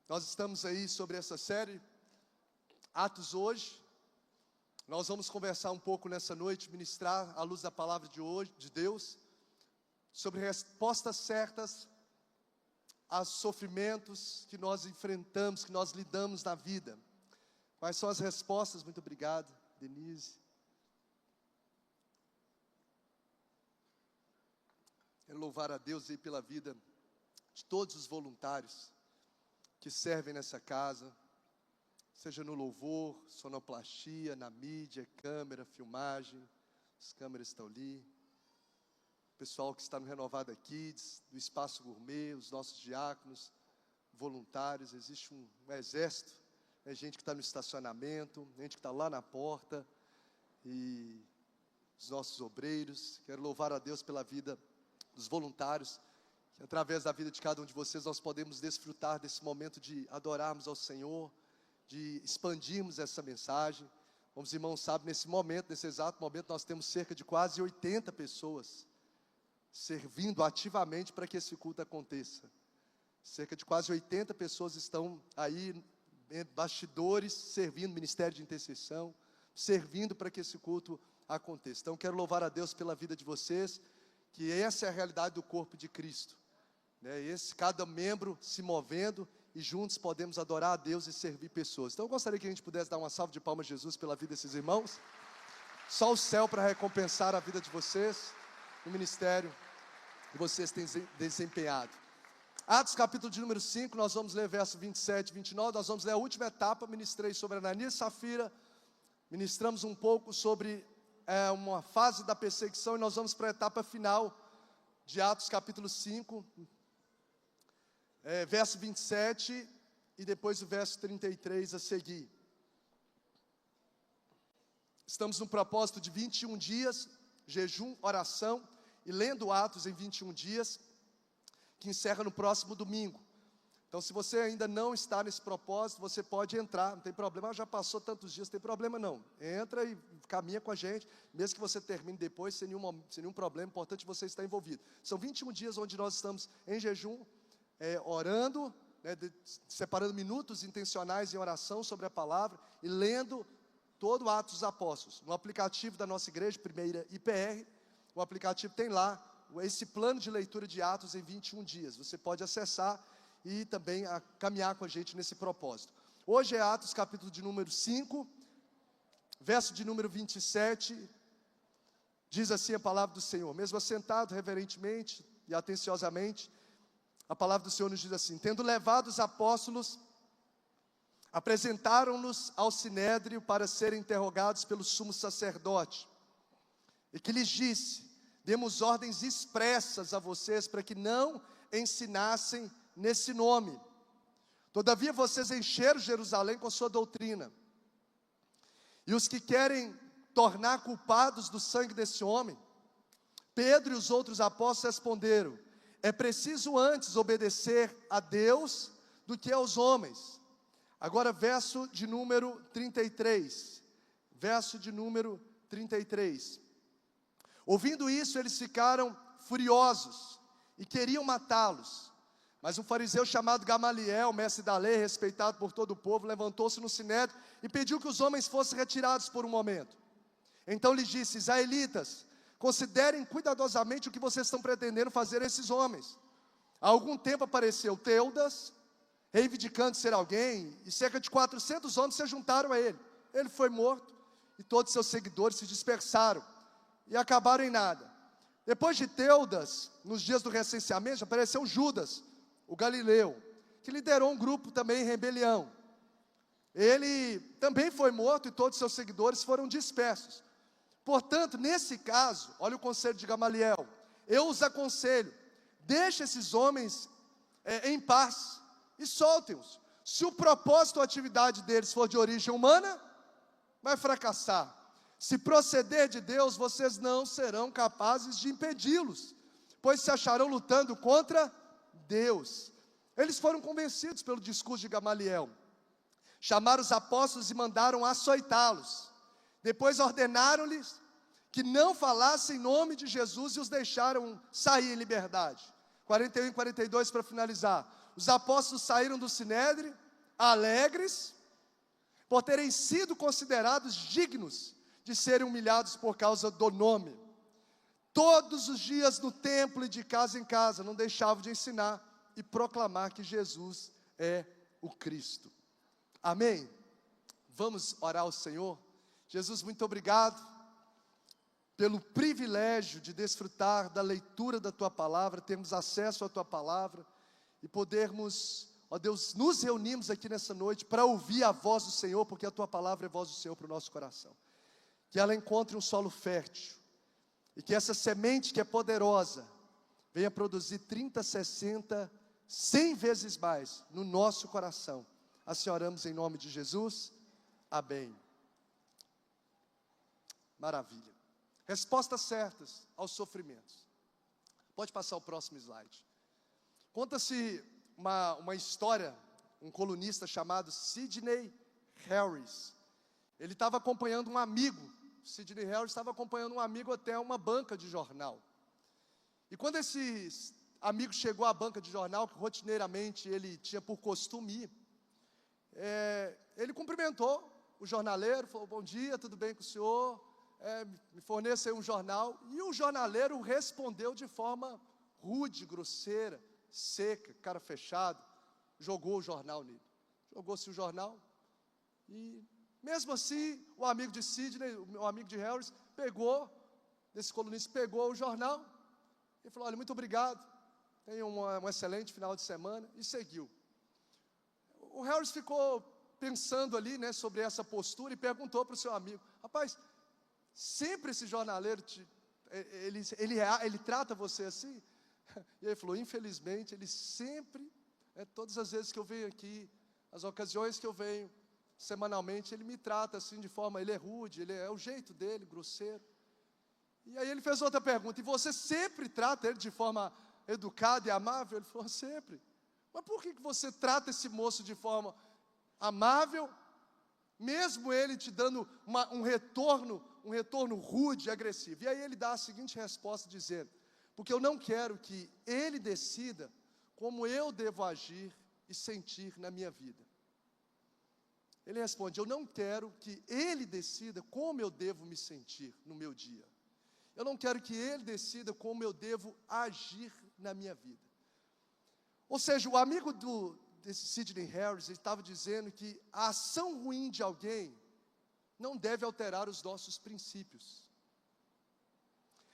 Nós estamos aí sobre essa série, Atos hoje. Nós vamos conversar um pouco nessa noite, ministrar à luz da palavra de hoje, de Deus, sobre respostas certas aos sofrimentos que nós enfrentamos, que nós lidamos na vida. Quais são as respostas? Muito obrigado, Denise. Quero louvar a Deus aí pela vida de todos os voluntários que servem nessa casa, seja no louvor, sonoplastia, na mídia, câmera, filmagem. As câmeras estão ali. O pessoal que está no Renovada Kids, do Espaço Gourmet, os nossos diáconos, voluntários. Existe um exército, gente que está no estacionamento, gente que está lá na porta, e os nossos obreiros. Quero louvar a Deus pela vida dos voluntários, que através da vida de cada um de vocês nós podemos desfrutar desse momento de adorarmos ao Senhor, de expandirmos essa mensagem. Como os irmãos sabem, nesse momento, nesse exato momento, nós temos cerca de quase 80 pessoas servindo ativamente para que esse culto aconteça. Cerca de quase 80 pessoas estão aí, bastidores, servindo, ministério de intercessão, servindo para que esse culto aconteça. Então, quero louvar a Deus pela vida de vocês, que essa é a realidade do corpo de Cristo. Cada membro se movendo, e juntos podemos adorar a Deus e servir pessoas. Então eu gostaria que a gente pudesse dar uma salva de palmas a Jesus pela vida desses irmãos. Só o céu para recompensar a vida de vocês, o ministério que vocês têm desempenhado. Atos capítulo de número 5, nós vamos ler verso 27 e 29, nós vamos ler a última etapa. Ministrei sobre Ananias e Safira, ministramos um pouco sobre uma fase da perseguição, e nós vamos para a etapa final de Atos capítulo 5, verso 27 e depois o verso 33 a seguir. Estamos no propósito de 21 dias, jejum, oração e lendo Atos em 21 dias, que encerra no próximo domingo. Então, se você ainda não está nesse propósito, você pode entrar, não tem problema. Já passou tantos dias, não tem problema não. Entra e caminha com a gente, mesmo que você termine depois, sem nenhum problema. Importante você estar envolvido. São 21 dias onde nós estamos em jejum, orando, separando minutos intencionais em oração sobre a palavra e lendo todo o Atos dos Apóstolos. No aplicativo da nossa igreja, Primeira IPR, o aplicativo tem lá esse plano de leitura de Atos em 21 dias. Você pode acessar e também caminhar com a gente nesse propósito. Hoje é Atos capítulo de número 5, verso de número 27, diz assim a palavra do Senhor. Mesmo assentado reverentemente e atenciosamente, a palavra do Senhor nos diz assim: tendo levado os apóstolos, apresentaram-nos ao sinédrio para serem interrogados pelo sumo sacerdote, e que lhes disse: demos ordens expressas a vocês para que não ensinassem nesse nome. Todavia vocês encheram Jerusalém com sua doutrina, e os que querem tornar culpados do sangue desse homem, Pedro e os outros apóstolos responderam: é preciso antes obedecer a Deus do que aos homens. Agora verso de número 33. Verso de número 33. Ouvindo isso, eles ficaram furiosos e queriam matá-los. Mas um fariseu chamado Gamaliel, mestre da lei, respeitado por todo o povo, levantou-se no sinédrio e pediu que os homens fossem retirados por um momento. Então lhes disse: israelitas, considerem cuidadosamente o que vocês estão pretendendo fazer a esses homens. Há algum tempo apareceu Teudas, reivindicando ser alguém, e cerca de 400 homens se juntaram a ele. Ele foi morto, e todos seus seguidores se dispersaram, e acabaram em nada. Depois de Teudas, nos dias do recenseamento, apareceu Judas, o Galileu, que liderou um grupo também em rebelião. Ele também foi morto, e todos seus seguidores foram dispersos. Portanto, nesse caso, olha o conselho de Gamaliel: eu os aconselho, deixe esses homens em paz e soltem-os. Se o propósito ou atividade deles for de origem humana, vai fracassar. Se proceder de Deus, vocês não serão capazes de impedi-los, pois se acharão lutando contra Deus. Eles foram convencidos pelo discurso de Gamaliel, chamaram os apóstolos e mandaram açoitá-los. Depois ordenaram-lhes que não falassem em nome de Jesus e os deixaram sair em liberdade. 41 e 42 para finalizar. Os apóstolos saíram do Sinédrio alegres por terem sido considerados dignos de serem humilhados por causa do nome. Todos os dias no templo e de casa em casa não deixavam de ensinar e proclamar que Jesus é o Cristo. Amém? Vamos orar ao Senhor? Jesus, muito obrigado pelo privilégio de desfrutar da leitura da Tua Palavra, termos acesso à Tua Palavra e podermos, ó Deus, nos reunirmos aqui nessa noite para ouvir a voz do Senhor, porque a Tua Palavra é a voz do Senhor para o nosso coração. Que ela encontre um solo fértil e que essa semente que é poderosa venha produzir 30, 60, 100 vezes mais no nosso coração. Assim oramos em nome de Jesus. Amém. Maravilha. Respostas certas aos sofrimentos. Pode passar o próximo slide. Conta-se uma história, um colunista chamado Sidney Harris. Ele estava acompanhando um amigo. Sidney Harris estava acompanhando um amigo até uma banca de jornal. E quando esse amigo chegou à banca de jornal, que rotineiramente ele tinha por costume ir, ele cumprimentou o jornaleiro, falou: bom dia, tudo bem com o senhor? Me forneça aí um jornal. E o jornaleiro respondeu de forma rude, grosseira, seca, cara fechado, jogou o jornal nele. Jogou-se o jornal e, mesmo assim, o amigo de Sidney, o amigo de Harris, esse colunista pegou o jornal e falou: olha, muito obrigado, tenha um excelente final de semana, e seguiu. O Harris ficou pensando ali, sobre essa postura e perguntou para o seu amigo: rapaz, sempre esse jornaleiro, ele trata você assim? E ele falou: infelizmente, ele sempre, todas as vezes que eu venho aqui, as ocasiões que eu venho, semanalmente, ele me trata assim de forma, ele é rude, é o jeito dele, grosseiro. E aí ele fez outra pergunta: e você sempre trata ele de forma educada e amável? Ele falou: sempre. Mas por que você trata esse moço de forma amável, mesmo ele te dando um retorno rude e agressivo? E aí ele dá a seguinte resposta, dizendo: porque eu não quero que ele decida como eu devo agir e sentir na minha vida. Ele responde: eu não quero que ele decida como eu devo me sentir no meu dia. Eu não quero que ele decida como eu devo agir na minha vida. Ou seja, o amigo desse Sidney Harris, ele estava dizendo que a ação ruim de alguém não deve alterar os nossos princípios.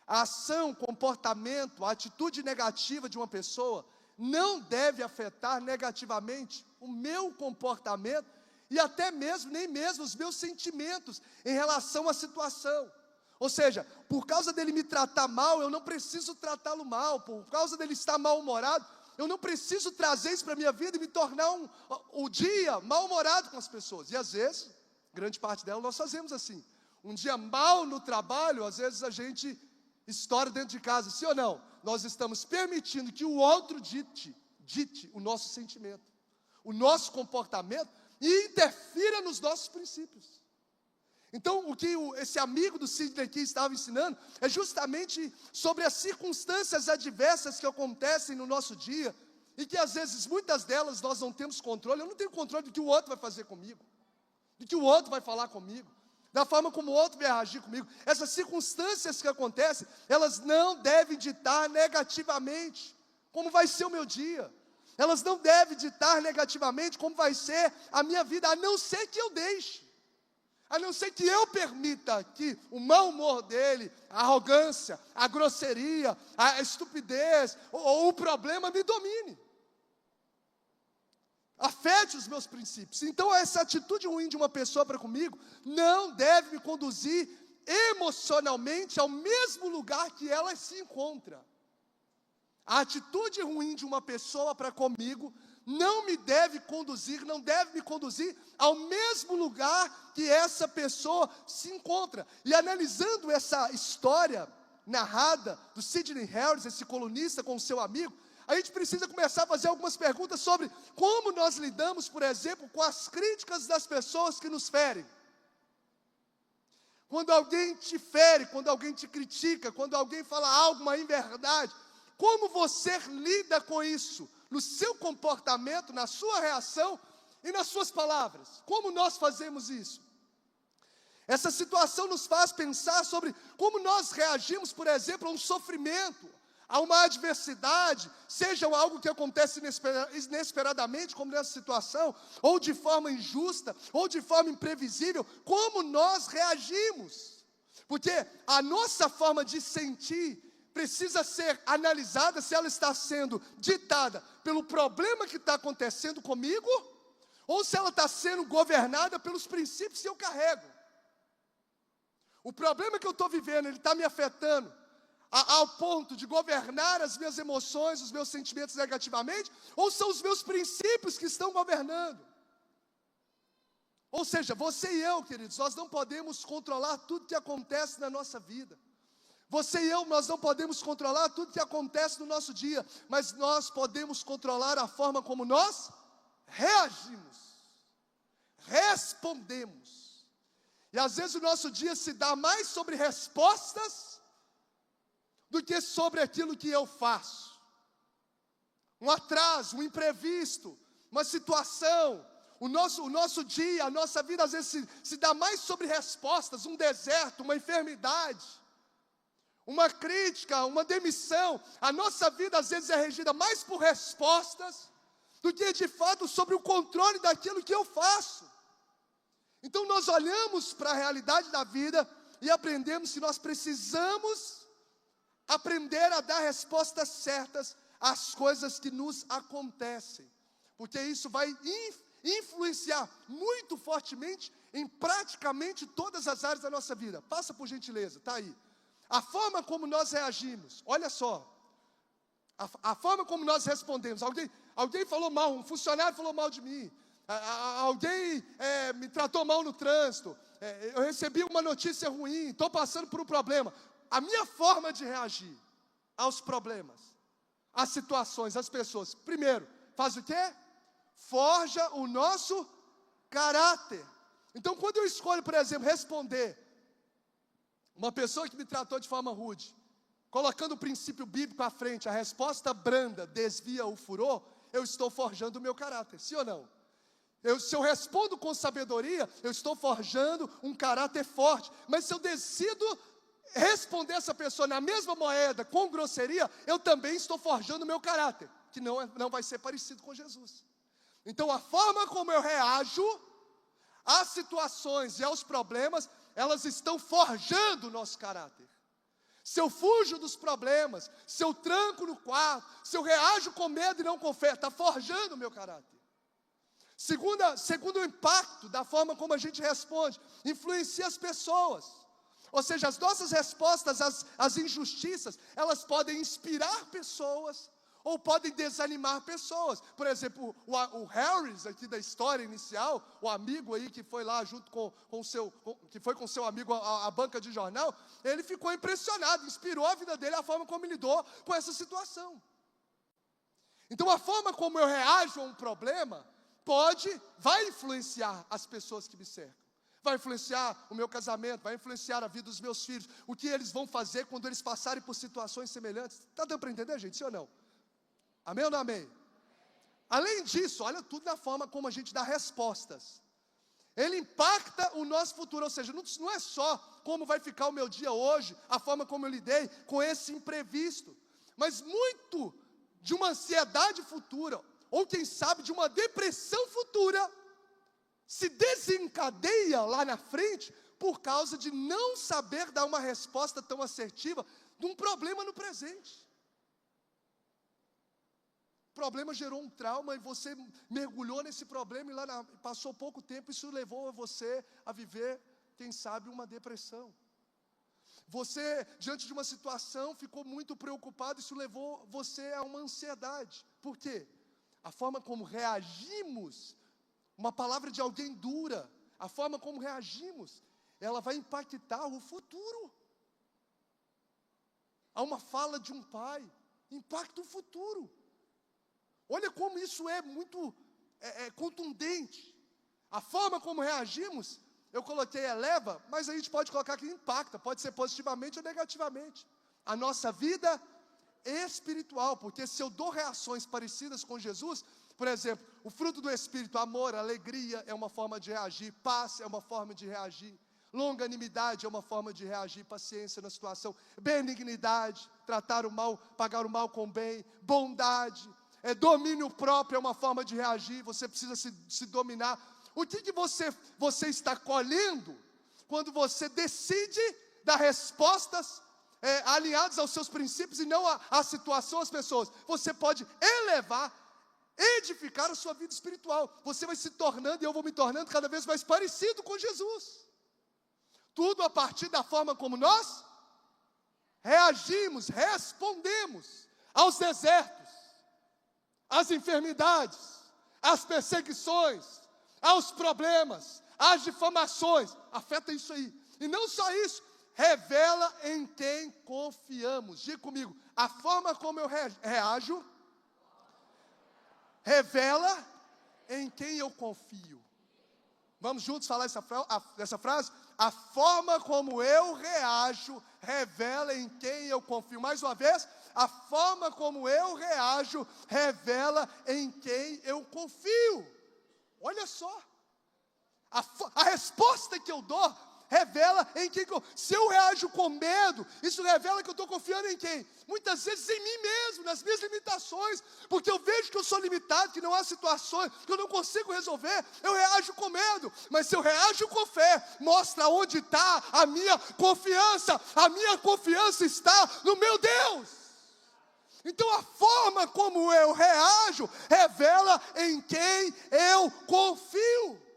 A ação, comportamento, a atitude negativa de uma pessoa não deve afetar negativamente o meu comportamento e até mesmo, nem mesmo os meus sentimentos em relação à situação. Ou seja, por causa dele me tratar mal, eu não preciso tratá-lo mal. Por causa dele estar mal-humorado, eu não preciso trazer isso para a minha vida e me tornar o dia mal-humorado com as pessoas. E às vezes, grande parte dela, nós fazemos assim. Um dia mal no trabalho, às vezes a gente estoura dentro de casa, sim ou não? Nós estamos permitindo que o outro dite o nosso sentimento, o nosso comportamento, e interfira nos nossos princípios. Então, o que esse amigo do Sidney aqui estava ensinando é justamente sobre as circunstâncias adversas que acontecem no nosso dia, e que às vezes, muitas delas, nós não temos controle. Eu não tenho controle do que o outro vai fazer comigo, do que o outro vai falar comigo, da forma como o outro vai reagir comigo. Essas circunstâncias que acontecem, elas não devem ditar negativamente como vai ser o meu dia. Elas não devem ditar negativamente como vai ser a minha vida, a não ser que eu deixe, a não ser que eu permita que o mau humor dele, a arrogância, a grosseria, a estupidez ou o problema me domine, afete os meus princípios. Então essa atitude ruim de uma pessoa para comigo não deve me conduzir emocionalmente ao mesmo lugar que ela se encontra. A atitude ruim de uma pessoa para comigo não deve me conduzir ao mesmo lugar que essa pessoa se encontra. E analisando essa história narrada do Sidney Harris, esse colunista com o seu amigo, a gente precisa começar a fazer algumas perguntas sobre como nós lidamos, por exemplo, com as críticas das pessoas que nos ferem. Quando alguém te fere, quando alguém te critica, quando alguém fala algo, uma inverdade, como você lida com isso no seu comportamento, na sua reação e nas suas palavras. Como nós fazemos isso? Essa situação nos faz pensar sobre como nós reagimos, por exemplo, a um sofrimento, a uma adversidade, seja algo que acontece inesperadamente, como nessa situação, ou de forma injusta, ou de forma imprevisível, como nós reagimos. Porque a nossa forma de sentir precisa ser analisada se ela está sendo ditada pelo problema que está acontecendo comigo, ou se ela está sendo governada pelos princípios que eu carrego. O problema que eu estou vivendo, ele está me afetando ao ponto de governar as minhas emoções, os meus sentimentos negativamente, ou são os meus princípios que estão governando? Ou seja, você e eu, queridos, nós não podemos controlar tudo que acontece na nossa vida. Você e eu, nós não podemos controlar tudo que acontece no nosso dia, mas nós podemos controlar a forma como nós reagimos, respondemos. E às vezes o nosso dia se dá mais sobre respostas do que sobre aquilo que eu faço. Um atraso, um imprevisto, uma situação. O nosso dia, a nossa vida às vezes se dá mais sobre respostas, um deserto, uma enfermidade, uma crítica, uma demissão. A nossa vida às vezes é regida mais por respostas do que de fato sobre o controle daquilo que eu faço. Então nós olhamos para a realidade da vida e aprendemos que nós precisamos aprender a dar respostas certas às coisas que nos acontecem, porque isso vai influenciar muito fortemente em praticamente todas as áreas da nossa vida. Passa por gentileza, está aí. A forma como nós reagimos, olha só, a forma como nós respondemos. Alguém falou mal, um funcionário falou mal de mim. Alguém me tratou mal no trânsito, eu recebi uma notícia ruim, estou passando por um problema. A minha forma de reagir aos problemas, às situações, às pessoas, primeiro, faz o quê? Forja o nosso caráter. Então, quando eu escolho, por exemplo, responder uma pessoa que me tratou de forma rude, colocando o princípio bíblico à frente, a resposta branda desvia o furor, eu estou forjando o meu caráter, sim ou não? Se eu respondo com sabedoria, eu estou forjando um caráter forte. Mas se eu decido responder essa pessoa na mesma moeda, com grosseria, eu também estou forjando o meu caráter, que não vai ser parecido com Jesus. Então a forma como eu reajo às situações e aos problemas, elas estão forjando o nosso caráter. Se eu fujo dos problemas, se eu tranco no quarto, se eu reajo com medo e não com fé, está forjando o meu caráter. Segundo o impacto da forma como a gente responde, influencia as pessoas. Ou seja, as nossas respostas às injustiças, elas podem inspirar pessoas ou podem desanimar pessoas. Por exemplo, o Harris aqui da história inicial, o amigo aí que foi lá junto que foi com seu amigo à banca de jornal, ele ficou impressionado, inspirou a vida dele, a forma como ele lidou com essa situação. Então a forma como eu reajo a um problema vai influenciar as pessoas que me cercam, vai influenciar o meu casamento, vai influenciar a vida dos meus filhos, o que eles vão fazer quando eles passarem por situações semelhantes. Está dando para entender, gente, sim ou não? Amém ou não amém? Além disso, olha tudo na forma como a gente dá respostas. Ele impacta o nosso futuro, ou seja, não é só como vai ficar o meu dia hoje, a forma como eu lidei com esse imprevisto, mas muito de uma ansiedade futura, ou quem sabe de uma depressão futura, se desencadeia lá na frente, por causa de não saber dar uma resposta tão assertiva de um problema no presente. O problema gerou um trauma e você mergulhou nesse problema e passou pouco tempo, isso levou você a viver, quem sabe, uma depressão. Você, diante de uma situação, ficou muito preocupado, isso levou você a uma ansiedade. Por quê? A forma como reagimos, uma palavra de alguém dura, a forma como reagimos, ela vai impactar o futuro. Há uma fala de um pai, impacta o futuro. Olha como isso é muito contundente. A forma como reagimos, eu coloquei eleva, mas a gente pode colocar que impacta, pode ser positivamente ou negativamente. A nossa vida espiritual, porque se eu dou reações parecidas com Jesus, por exemplo, o fruto do Espírito, amor, alegria é uma forma de reagir, paz é uma forma de reagir, longanimidade é uma forma de reagir, paciência na situação, benignidade, tratar o mal, pagar o mal com o bem, bondade, domínio próprio é uma forma de reagir, você precisa se dominar. O que você está colhendo quando você decide dar respostas alinhadas aos seus princípios e não à situação, às pessoas? Você pode elevar, edificar a sua vida espiritual. Você vai se tornando, e eu vou me tornando cada vez mais parecido com Jesus. Tudo a partir da forma como nós reagimos, respondemos aos desertos, às enfermidades, às perseguições, aos problemas, às difamações. Afeta isso aí. E não só isso, revela em quem confiamos. Diga comigo, a forma como eu reajo revela em quem eu confio. Vamos juntos falar essa frase? A forma como eu reajo revela em quem eu confio. Mais uma vez, a forma como eu reajo revela em quem eu confio. Olha só, a resposta que eu dou revela em quem. Se eu reajo com medo, isso revela que eu estou confiando em quem? Muitas vezes em mim mesmo, nas minhas limitações, porque eu vejo que eu sou limitado, que não há situações que eu não consigo resolver, eu reajo com medo. Mas se eu reajo com fé, mostra onde está a minha confiança. A minha confiança está no meu Deus. Então a forma como eu reajo revela em quem eu confio.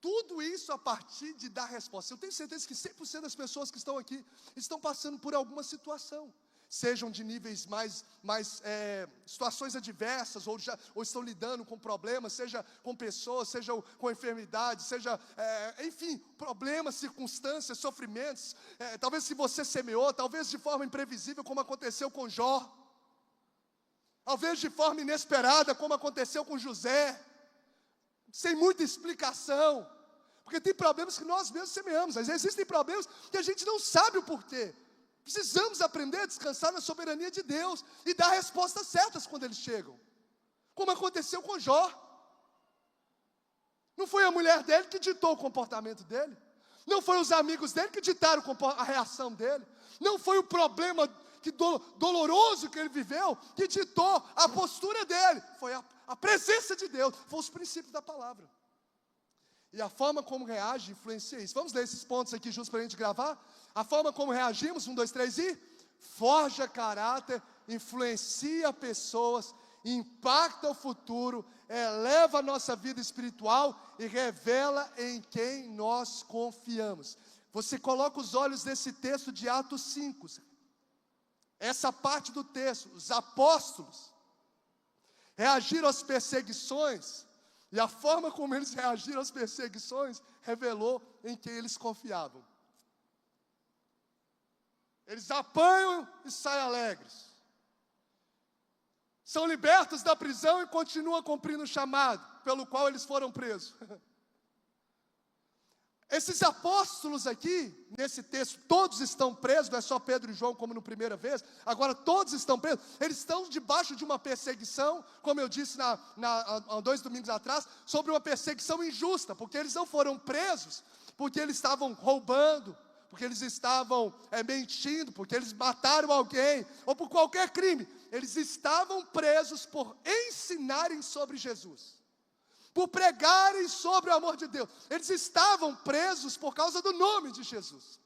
Tudo isso a partir de dar resposta. Eu tenho certeza que 100% das pessoas que estão aqui estão passando por alguma situação, sejam de níveis mais situações adversas, ou estão lidando com problemas, seja com pessoas, seja com enfermidades, seja, enfim, problemas, circunstâncias, sofrimentos, talvez que você semeou, talvez de forma imprevisível, como aconteceu com Jó, talvez de forma inesperada, como aconteceu com José, sem muita explicação, porque tem problemas que nós mesmos semeamos, mas existem problemas que a gente não sabe o porquê. Precisamos aprender a descansar na soberania de Deus e dar respostas certas quando eles chegam, como aconteceu com Jó. Não foi a mulher dele que ditou o comportamento dele, não foi os amigos dele que ditaram a reação dele, não foi o problema doloroso que ele viveu que ditou a postura dele, foi a presença de Deus, foi os princípios da palavra. E a forma como reage influencia isso. Vamos ler esses pontos aqui juntos para a gente gravar? A forma como reagimos, 1, 2, 3 e... forja caráter, influencia pessoas, impacta o futuro, eleva a nossa vida espiritual e revela em quem nós confiamos. Você coloca os olhos nesse texto de Atos 5. Essa parte do texto, os apóstolos reagiram às perseguições, e a forma como eles reagiram às perseguições revelou em quem eles confiavam. Eles apanham e saem alegres, são libertos da prisão e continuam cumprindo o chamado pelo qual eles foram presos. Esses apóstolos aqui, nesse texto, todos estão presos, não é só Pedro e João como na primeira vez, agora todos estão presos, eles estão debaixo de uma perseguição, como eu disse há 2 domingos atrás, sobre uma perseguição injusta, porque eles não foram presos, porque eles estavam roubando, porque eles estavam mentindo, porque eles mataram alguém, ou por qualquer crime, eles estavam presos por ensinarem sobre Jesus, por pregarem sobre o amor de Deus. Eles estavam presos por causa do nome de Jesus.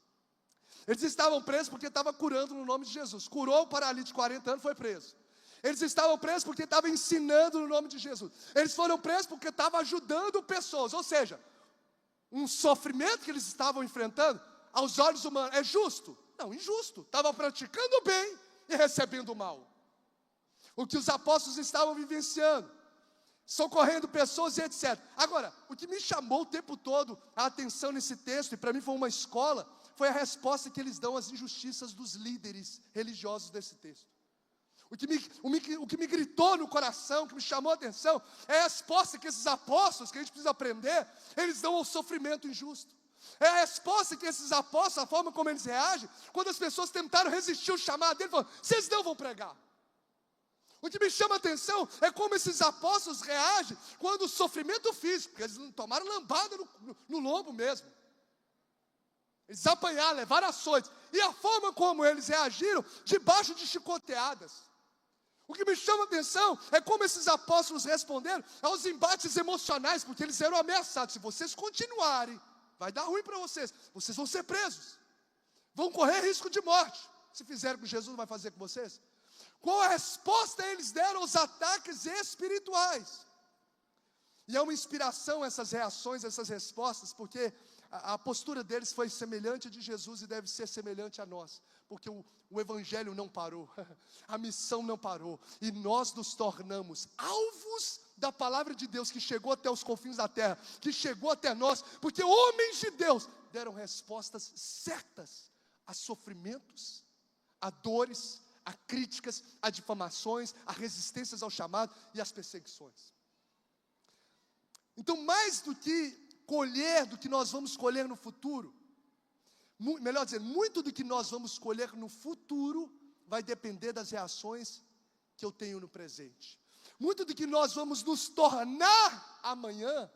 Eles estavam presos porque estava curando no nome de Jesus. Curou o paralítico de 40 anos, foi preso. Eles estavam presos porque estavam ensinando no nome de Jesus. Eles foram presos porque estavam ajudando pessoas. Ou seja, um sofrimento que eles estavam enfrentando, aos olhos humanos, é justo? Não, injusto. Estavam praticando o bem e recebendo o mal. O que os apóstolos estavam vivenciando, socorrendo pessoas e etc. Agora, o que me chamou o tempo todo a atenção nesse texto, e para mim foi uma escola, foi a resposta que eles dão às injustiças dos líderes religiosos desse texto. O que me gritou no coração, que me chamou a atenção, é a resposta que esses apóstolos, que a gente precisa aprender, eles dão ao sofrimento injusto. É a resposta que esses apóstolos, a forma como eles reagem, quando as pessoas tentaram resistir ao chamado dele, falaram: vocês não vão pregar. O que me chama a atenção é como esses apóstolos reagem quando o sofrimento físico, porque eles tomaram lambada no lombo mesmo. Eles apanharam, levaram açoites. E a forma como eles reagiram debaixo de chicoteadas. O que me chama a atenção é como esses apóstolos responderam aos embates emocionais, porque eles eram ameaçados: se vocês continuarem, vai dar ruim para vocês vão ser presos, vão correr risco de morte. Se fizerem com Jesus, vai fazer com vocês? Qual a resposta eles deram aos ataques espirituais? E é uma inspiração essas reações, essas respostas, porque a postura deles foi semelhante a de Jesus e deve ser semelhante a nós, porque o evangelho não parou, a missão não parou, e nós nos tornamos alvos da palavra de Deus que chegou até os confins da terra, que chegou até nós, porque homens de Deus deram respostas certas a sofrimentos, a dores, a críticas, a difamações, a resistências ao chamado e às perseguições. Então, mais do que colher, do que nós vamos colher no futuro, melhor dizendo, muito do que nós vamos colher no futuro vai depender das reações que eu tenho no presente. Muito do que nós vamos nos tornar amanhã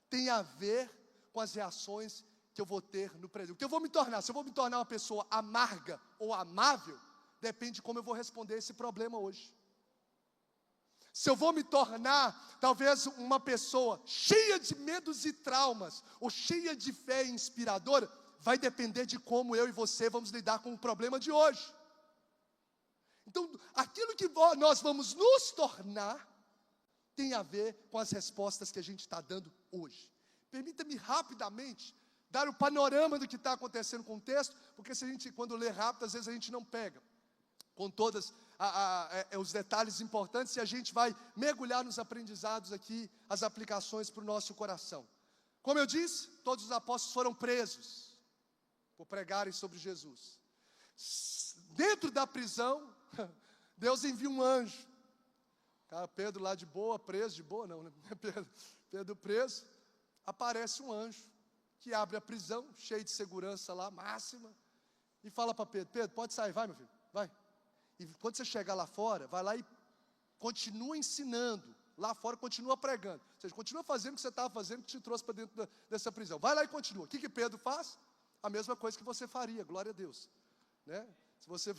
tem a ver com as reações que eu vou ter no presente. O que eu vou me tornar? Se eu vou me tornar uma pessoa amarga ou amável, depende de como eu vou responder esse problema hoje. Se eu vou me tornar, talvez, uma pessoa cheia de medos e traumas, ou cheia de fé inspiradora, vai depender de como eu e você vamos lidar com o problema de hoje. Então, aquilo que nós vamos nos tornar, tem a ver com as respostas que a gente está dando hoje. Permita-me rapidamente dar o panorama do que está acontecendo com o texto, porque se a gente, quando lê rápido, às vezes a gente não pega com todos os detalhes importantes, e a gente vai mergulhar nos aprendizados aqui, as aplicações para o nosso coração. Como eu disse, todos os apóstolos foram presos por pregarem sobre Jesus. Dentro da prisão, Deus envia um anjo. Pedro lá de boa, preso, de boa não, né? Pedro preso, aparece um anjo que abre a prisão, cheio de segurança lá, máxima, e fala para Pedro: Pedro, pode sair, vai meu filho, vai. E quando você chegar lá fora, vai lá e continua ensinando. Lá fora continua pregando. Ou seja, continua fazendo o que você estava fazendo, que te trouxe para dentro dessa prisão. Vai lá e continua. O que Pedro faz? A mesma coisa que você faria, glória a Deus, né? Se você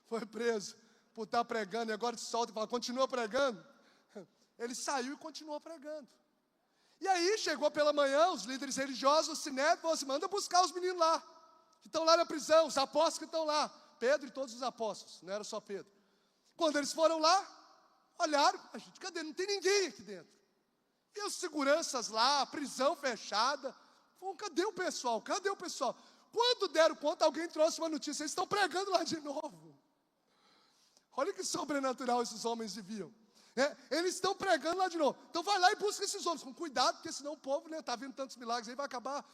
foi preso por estar pregando e agora te solta e fala: continua pregando. Ele saiu e continuou pregando. E aí chegou pela manhã, os líderes religiosos, o Sinédrio, falou assim: manda buscar os meninos lá, que estão lá na prisão, os apóstolos que estão lá. Pedro e todos os apóstolos, não era só Pedro. Quando eles foram lá, olharam: a gente, cadê? Não tem ninguém aqui dentro. E os seguranças lá, a prisão fechada. Falaram: cadê o pessoal? Cadê o pessoal? Quando deram conta, alguém trouxe uma notícia: eles estão pregando lá de novo. Olha que sobrenatural esses homens viviam. Eles estão pregando lá de novo. Então vai lá e busca esses homens, com cuidado, porque senão o povo está vendo tantos milagres aí, vai acabar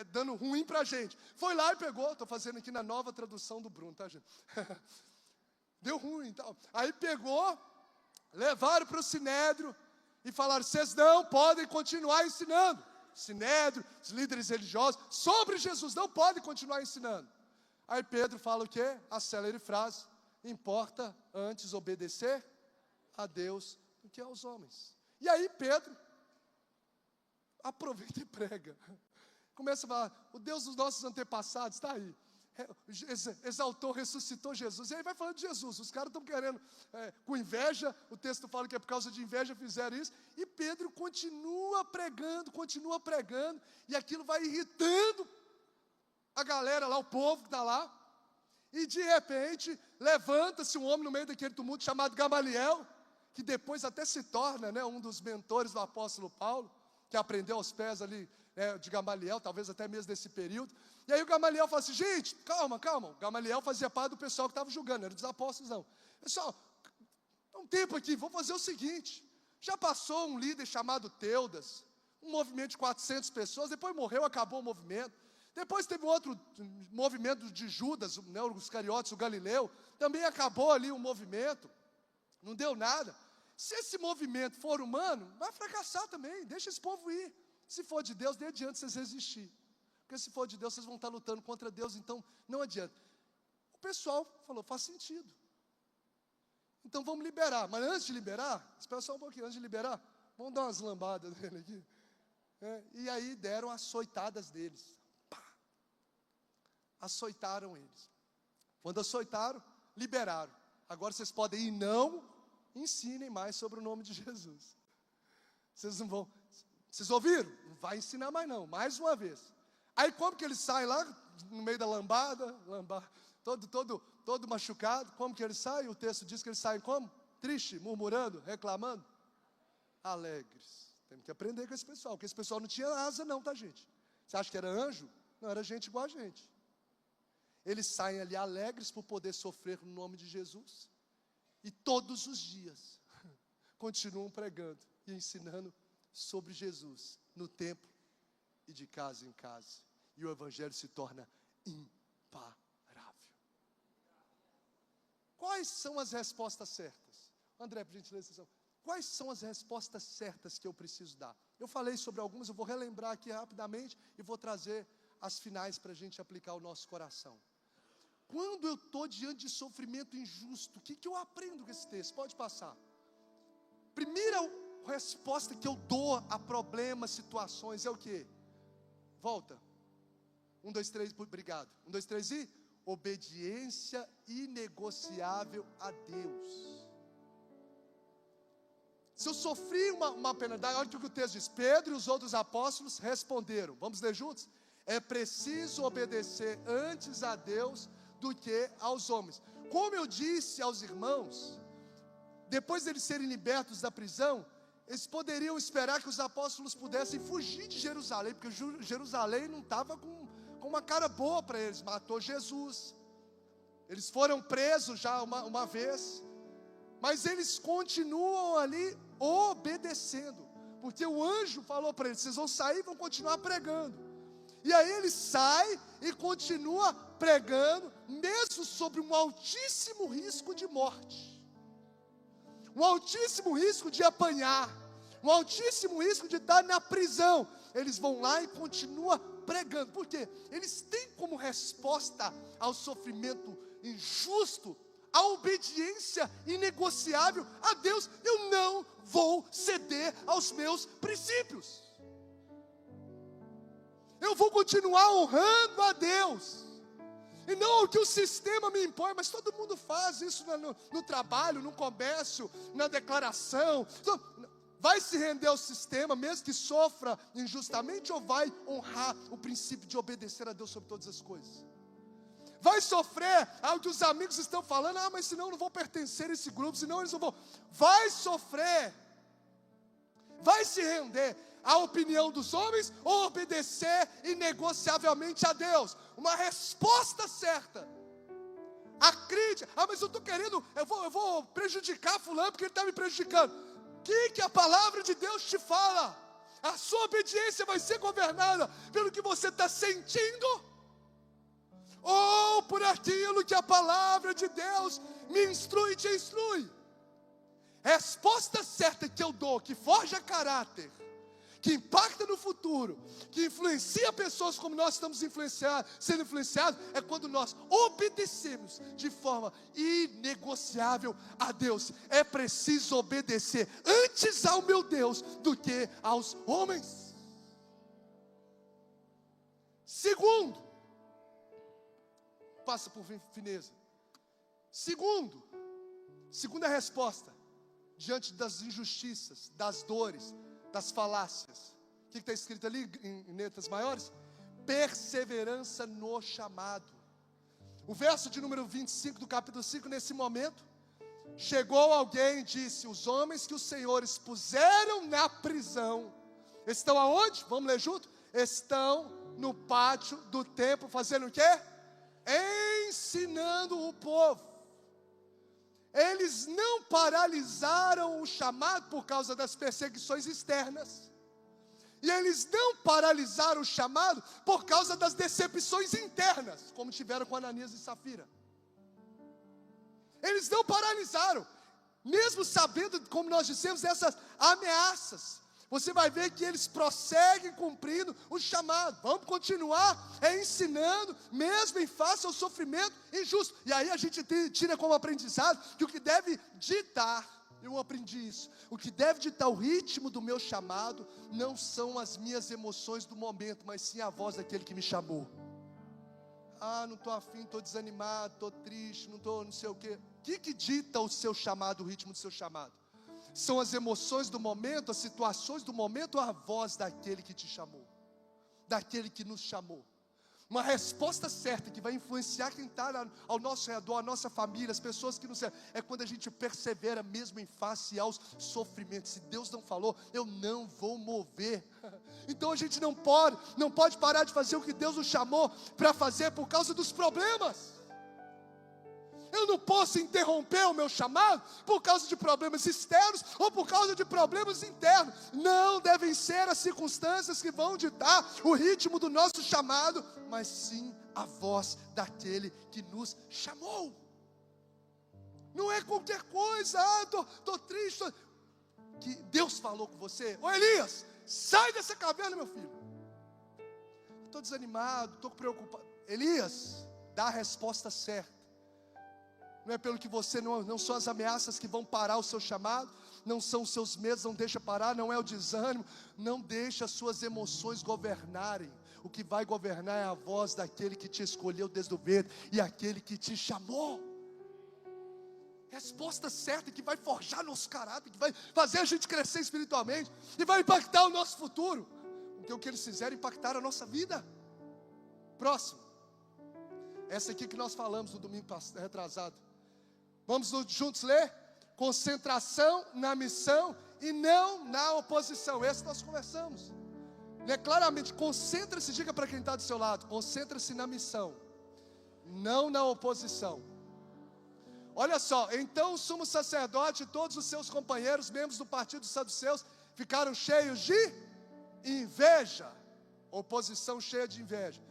dando ruim para a gente. Foi lá e pegou, estou fazendo aqui na nova tradução do Bruno, tá, gente? Deu ruim e tal. Aí pegou, levaram para o Sinédrio e falaram: vocês não podem continuar ensinando. Sinédrio, os líderes religiosos, sobre Jesus, não podem continuar ensinando. Aí Pedro fala o quê? A célere frase: importa antes obedecer a Deus do que aos homens. E aí Pedro aproveita e prega. Começa a falar: o Deus dos nossos antepassados está aí. Exaltou, ressuscitou Jesus. E aí vai falando de Jesus. Os caras estão querendo, com inveja, o texto fala que é por causa de inveja fizeram isso. E Pedro continua pregando, e aquilo vai irritando a galera lá, o povo que está lá. E de repente, levanta-se um homem no meio daquele tumulto chamado Gamaliel, que depois até se torna, né, um dos mentores do apóstolo Paulo, que aprendeu aos pés ali de Gamaliel, talvez até mesmo desse período. E aí o Gamaliel fala assim: gente, calma. O Gamaliel fazia parte do pessoal que estava julgando, não era dos apóstolos não. Pessoal, dá um tempo aqui, vamos fazer o seguinte: já passou um líder chamado Teudas, um movimento de 400 pessoas, depois morreu, acabou o movimento. Depois teve outro movimento de Judas, né, os Iscariotes, o Galileu, também acabou ali o movimento, não deu nada. Se esse movimento for humano, vai fracassar também, deixa esse povo ir. Se for de Deus, nem adianta vocês resistir. porque se for de Deus, vocês vão estar lutando contra Deus, então não adianta. O pessoal falou, faz sentido. Então vamos liberar, mas antes de liberar, espera só um pouquinho, antes de liberar, vamos dar umas lambadas nele aqui. E aí deram açoitadas deles. Pá! Açoitaram eles. Quando açoitaram, liberaram. Agora vocês podem ir, não ensinem mais sobre o nome de Jesus. Vocês não vão. Vocês ouviram? Não vai ensinar mais não, mais uma vez. Aí como que ele sai lá, no meio da lambada, todo machucado, como que ele sai? O texto diz que ele sai como? Triste, murmurando, reclamando, alegres. Temos que aprender com esse pessoal, porque esse pessoal não tinha asa não, tá gente? Você acha que era anjo? Não, era gente igual a gente. Eles saem ali alegres por poder sofrer no nome de Jesus. E todos os dias continuam pregando e ensinando sobre Jesus no templo e de casa em casa. E o evangelho se torna imparável. Quais são as respostas certas? André, por gentileza, quais são as respostas certas que eu preciso dar? Eu falei sobre algumas, eu vou relembrar aqui rapidamente e vou trazer as finais para a gente aplicar o nosso coração. Quando eu estou diante de sofrimento injusto, o que eu aprendo com esse texto? Pode passar. Primeira resposta que eu dou a problemas, situações, é o quê? Volta. 1, 2, 3, obrigado. 1, 2, 3 e... obediência inegociável a Deus. Se eu sofri uma penalidade, olha o que o texto diz. Pedro e os outros apóstolos responderam. Vamos ler juntos? É preciso obedecer antes a Deus do que aos homens. Como eu disse aos irmãos, depois deles serem libertos da prisão, eles poderiam esperar que os apóstolos pudessem fugir de Jerusalém, porque Jerusalém não estava com uma cara boa para eles, matou Jesus. Eles foram presos já uma vez, mas eles continuam ali obedecendo, porque o anjo falou para eles, vocês vão sair e vão continuar pregando. E aí ele sai e continua pregando, mesmo sobre um altíssimo risco de morte, um altíssimo risco de apanhar, um altíssimo risco de estar na prisão. Eles vão lá e continuam pregando, porque eles têm como resposta ao sofrimento injusto a obediência inegociável a Deus. Eu não vou ceder aos meus princípios, eu vou continuar honrando a Deus, e não o que o sistema me impõe. Mas todo mundo faz isso no trabalho, no comércio, na declaração. Vai se render ao sistema, mesmo que sofra injustamente, ou vai honrar o princípio de obedecer a Deus sobre todas as coisas? Vai sofrer ao que os amigos estão falando, mas senão eu não vou pertencer a esse grupo, senão eles não vão. Vai sofrer, vai se render à opinião dos homens, ou obedecer inegociavelmente a Deus? Uma resposta certa. A crítica, mas eu estou querendo, eu vou prejudicar fulano porque ele está me prejudicando. O que a palavra de Deus te fala? A sua obediência vai ser governada pelo que você está sentindo, ou por aquilo que a palavra de Deus me instrui e te instrui? Resposta certa que eu dou, que forja caráter, que impacta no futuro, que influencia pessoas como nós estamos sendo influenciados, é quando nós obedecemos de forma inegociável a Deus. É preciso obedecer antes ao meu Deus do que aos homens. Segundo, passa por fineza. Segunda resposta, diante das injustiças, das dores, das falácias. O que está escrito ali em letras maiores? Perseverança no chamado. O verso de número 25 do capítulo 5, nesse momento, chegou alguém e disse: os homens que os senhores puseram na prisão, estão aonde? Vamos ler junto? Estão no pátio do templo, fazendo o quê? Ensinando o povo. Eles não paralisaram o chamado por causa das perseguições externas, e eles não paralisaram o chamado por causa das decepções internas, como tiveram com Ananias e Safira. Eles não paralisaram, mesmo sabendo, como nós dissemos, essas ameaças, você vai ver que eles prosseguem cumprindo o chamado. Vamos continuar ensinando, mesmo em face ao sofrimento injusto. E aí a gente tira como aprendizado que o que deve ditar, eu aprendi isso, o que deve ditar o ritmo do meu chamado não são as minhas emoções do momento, mas sim a voz daquele que me chamou. Não estou afim, estou desanimado, estou triste, não sei o quê. O que dita o seu chamado, o ritmo do seu chamado? São as emoções do momento, as situações do momento, ou a voz daquele que te chamou, daquele que nos chamou? Uma resposta certa que vai influenciar quem está ao nosso redor, a nossa família, as pessoas que nos servem, é quando a gente persevera mesmo em face aos sofrimentos. Se Deus não falou, eu não vou mover. Então a gente não pode parar de fazer o que Deus nos chamou para fazer por causa dos problemas. Eu não posso interromper o meu chamado por causa de problemas externos ou por causa de problemas internos. Não devem ser as circunstâncias que vão ditar o ritmo do nosso chamado, mas sim a voz daquele que nos chamou. Não é qualquer coisa, estou triste. Que Deus falou com você: ô Elias, sai dessa caverna, meu filho. Estou desanimado, estou preocupado. Elias, dá a resposta certa. Não é pelo que você, não são as ameaças que vão parar o seu chamado, não são os seus medos, não deixa parar, não é o desânimo, não deixa as suas emoções governarem. O que vai governar é a voz daquele que te escolheu desde o ventre e aquele que te chamou. Resposta certa que vai forjar nosso caráter, que vai fazer a gente crescer espiritualmente e vai impactar o nosso futuro, porque o que eles fizeram impactaram a nossa vida. Próximo, essa aqui que nós falamos no domingo retrasado. Vamos juntos ler? Concentração na missão e não na oposição. Esse nós conversamos. Claramente, concentra-se, diga para quem está do seu lado, concentra-se na missão, não na oposição. Olha só, então o sumo sacerdote e todos os seus companheiros, membros do partido dos saduceus, ficaram cheios de inveja. Oposição cheia de inveja.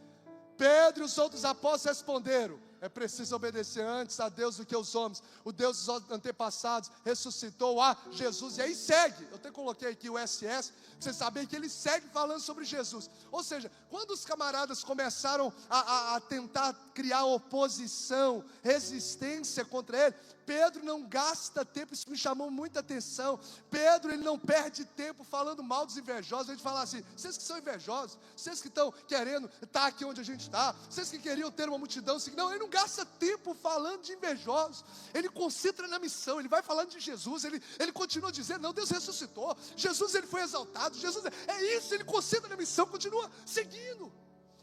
Pedro e os outros apóstolos responderam: é preciso obedecer antes a Deus do que aos homens. O Deus dos antepassados ressuscitou a Jesus. E aí segue, eu até coloquei aqui o SS, pra você saber que ele segue falando sobre Jesus. Ou seja, quando os camaradas começaram a tentar criar oposição, resistência contra ele, Pedro não gasta tempo. Isso me chamou muita atenção. Pedro, ele não perde tempo falando mal dos invejosos. A gente fala assim: vocês que são invejosos, vocês que estão querendo estar aqui onde a gente está, vocês que queriam ter uma multidão. Não, ele não gasta tempo falando de invejosos. Ele concentra na missão, ele vai falando de Jesus. Ele continua dizendo: não, Deus ressuscitou, Jesus, ele foi exaltado, Jesus, é isso. Ele concentra na missão, continua seguindo.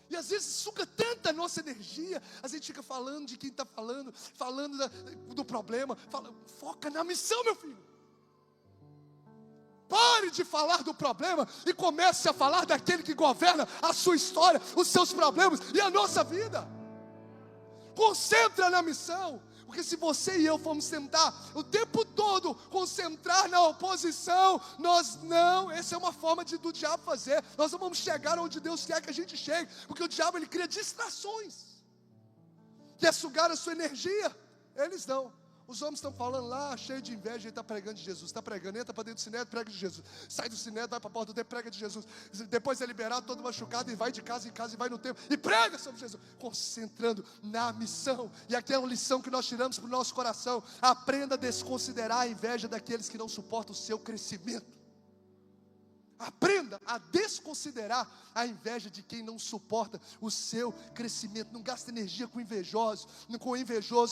E às vezes suga tanta nossa energia, a gente fica falando de quem está falando do problema. Foca na missão, meu filho. Pare de falar do problema e comece a falar daquele que governa a sua história, os seus problemas e a nossa vida. Concentra na missão. Porque se você e eu formos tentar o tempo todo concentrar na oposição, essa é uma forma do diabo fazer. Nós não vamos chegar onde Deus quer que a gente chegue, porque o diabo, ele cria distrações, quer sugar a sua energia. Eles não. Os homens estão falando lá, cheio de inveja, ele está pregando de Jesus, está pregando, entra para dentro do sinédrio, prega de Jesus, sai do sinédrio, vai para a porta do templo, prega de Jesus, depois é liberado, todo machucado, e vai de casa em casa, e vai no templo, e prega sobre Jesus, concentrando na missão. E aqui é uma lição que nós tiramos para o nosso coração: aprenda a desconsiderar a inveja daqueles que não suportam o seu crescimento. Aprenda a desconsiderar a inveja de quem não suporta o seu crescimento. Não gaste energia com invejoso,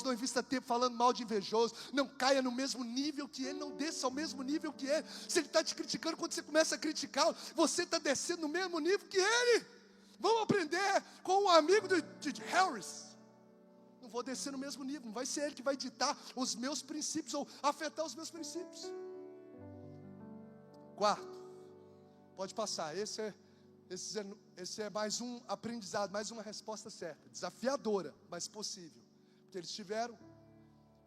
não invista tempo falando mal de invejoso. Não caia no mesmo nível que ele, não desça ao mesmo nível que ele. Se ele está te criticando, quando você começa a criticá-lo, você está descendo no mesmo nível que ele. Vamos aprender com um amigo de Harris. Não vou descer no mesmo nível, não vai ser ele que vai ditar os meus princípios ou afetar os meus princípios. Quarto, pode passar, esse é mais um aprendizado, mais uma resposta certa, desafiadora, mas possível, porque eles tiveram.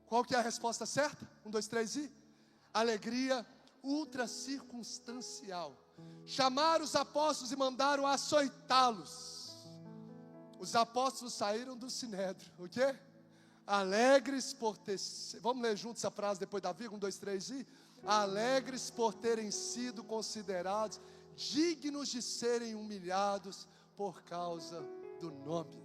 Qual que é a resposta certa? 1, 2, 3 e alegria ultra circunstancial. Chamaram os apóstolos e mandaram açoitá-los. Os apóstolos saíram do sinédrio, o quê? Alegres por ter... Vamos ler juntos essa frase depois da vírgula, 1, 2, 3 e... alegres por terem sido considerados dignos de serem humilhados por causa do nome.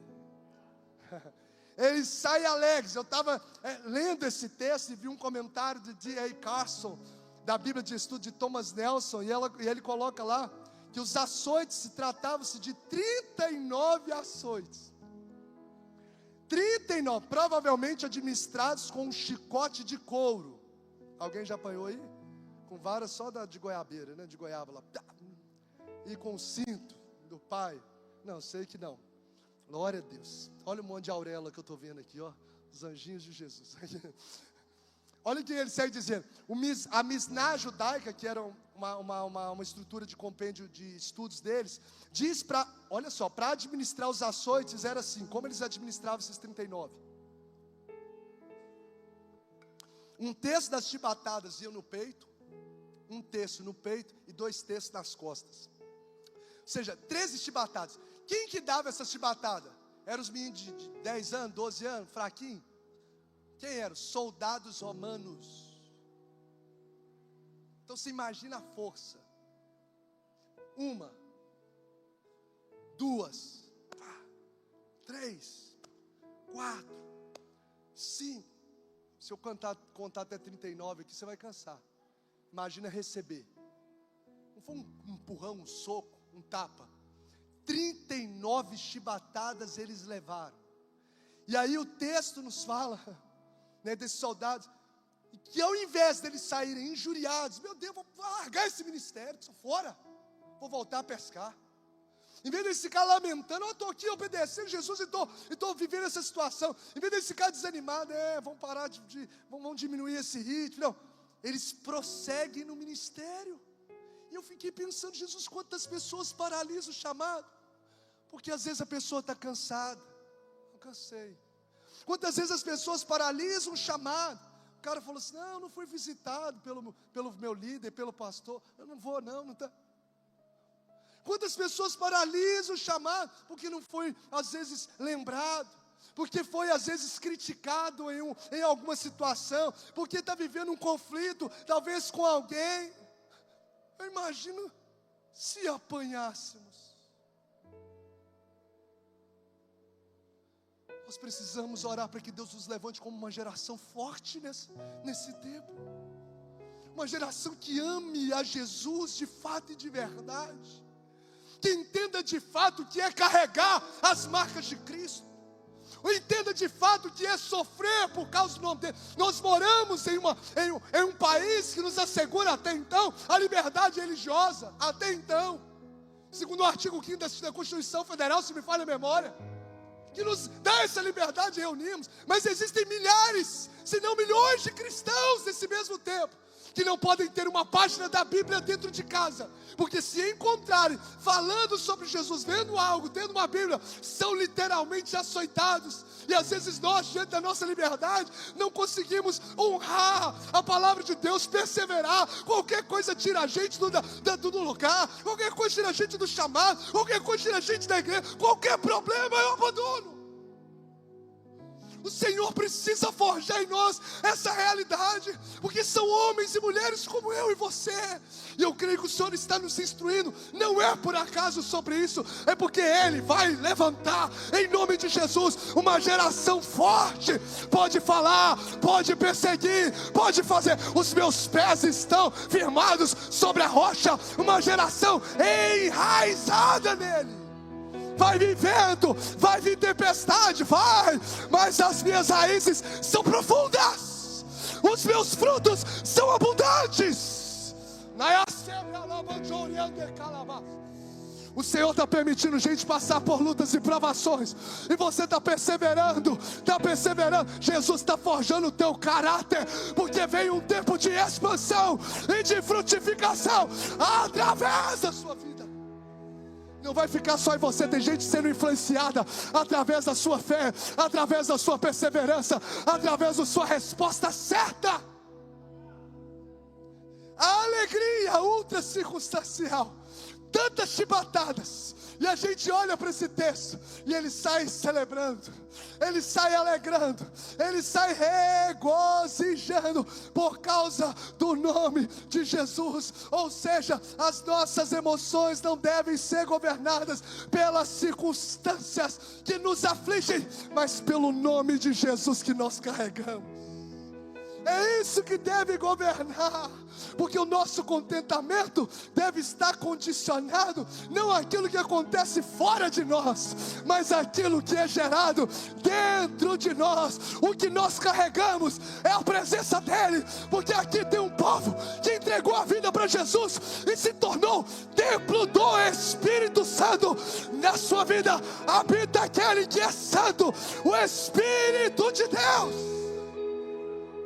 Eles saem alegres. Eu estava lendo esse texto e vi um comentário de D.A. Carson, da Bíblia de Estudo de Thomas Nelson, e ele coloca lá que os açoites tratavam-se de 39 açoites. 39, provavelmente administrados com um chicote de couro. Alguém já apanhou aí? Com vara só de goiabeira, né? De goiaba lá. E com o cinto do pai. Não, sei que não. Glória a Deus. Olha o monte de auréola que eu estou vendo aqui, ó. Os anjinhos de Jesus. Olha o que ele segue dizendo. A Misná judaica, que era uma estrutura de compêndio de estudos deles, diz para, olha só, para administrar os açoites era assim. Como eles administravam esses 39? Um terço das chibatadas ia no peito, um terço no peito e 2 terços nas costas. Ou seja, 13 chibatadas. Quem que dava essa chibatada? Eram os meninos de 10 anos, 12 anos, fraquinho? Quem eram? Soldados romanos. Então você imagina a força. 1, 2, 3, 4, 5. Se eu contar até 39 aqui, você vai cansar. Imagina receber. Não foi um empurrão, um soco, um tapa. 39 chibatadas eles levaram. E aí o texto nos fala, né, desses soldados, que ao invés deles saírem injuriados, meu Deus, vou largar esse ministério, estou fora, vou voltar a pescar. Em vez de eles ficar lamentando, eu estou aqui obedecendo Jesus e estou vivendo essa situação. Em vez de eles ficar desanimados, vamos parar vamos diminuir esse ritmo. Não, eles prosseguem no ministério. E eu fiquei pensando, Jesus, quantas pessoas paralisam o chamado? Porque às vezes a pessoa está cansada. Eu cansei. Quantas vezes as pessoas paralisam o chamado? O cara falou assim, não, eu não fui visitado pelo meu líder, pelo pastor. Eu não vou não está. Quantas pessoas paralisam o chamado? Porque não foi às vezes lembrado. Porque foi às vezes criticado em alguma situação. Porque está vivendo um conflito, talvez com alguém. Eu imagino se apanhássemos. Nós precisamos orar para que Deus nos levante como uma geração forte nesse tempo. Uma geração que ame a Jesus de fato e de verdade. Que entenda de fato o que é carregar as marcas de Cristo. Ou entenda de fato o que é sofrer por causa do nome dele. Nós moramos em um país que nos assegura até então a liberdade religiosa. Até então. Segundo o artigo 5º da Constituição Federal, se me falha a memória, que nos dá essa liberdade de reunirmos. Mas existem milhares, se não milhões de cristãos nesse mesmo tempo, que não podem ter uma página da Bíblia dentro de casa, porque se encontrarem falando sobre Jesus, vendo algo, tendo uma Bíblia, são literalmente açoitados. E às vezes nós, diante da nossa liberdade, não conseguimos honrar a palavra de Deus, perseverar. Qualquer coisa tira a gente do lugar, qualquer coisa tira a gente do chamado, qualquer coisa tira a gente da igreja, qualquer problema eu abandono. O Senhor precisa forjar em nós essa realidade, porque são homens e mulheres como eu e você, e eu creio que o Senhor está nos instruindo, não é por acaso sobre isso, é porque Ele vai levantar, em nome de Jesus, uma geração forte. Pode falar, pode perseguir, pode fazer, os meus pés estão firmados sobre a rocha, uma geração enraizada nele. Vai vir vento, vai vir tempestade, vai, mas as minhas raízes são profundas, os meus frutos são abundantes. O Senhor está permitindo gente passar por lutas e provações, e você está perseverando, Jesus está forjando o teu caráter, porque vem um tempo de expansão e de frutificação através da sua vida. Não vai ficar só em você, tem gente sendo influenciada através da sua fé, através da sua perseverança, através da sua resposta certa. a alegria ultra circunstancial, tantas chibatadas, e a gente olha para esse texto, e ele sai celebrando, ele sai alegrando, ele sai regozijando, por causa do nome de Jesus. Ou seja, as nossas emoções não devem ser governadas pelas circunstâncias que nos afligem, mas pelo nome de Jesus que nós carregamos. É isso que deve governar, porque o nosso contentamento deve estar condicionado não àquilo que acontece fora de nós, mas àquilo que é gerado dentro de nós. O que nós carregamos é a presença dEle, porque aqui tem um povo que entregou a vida para Jesus e se tornou templo do Espírito Santo. Na sua vida habita aquele que é santo, o Espírito de Deus.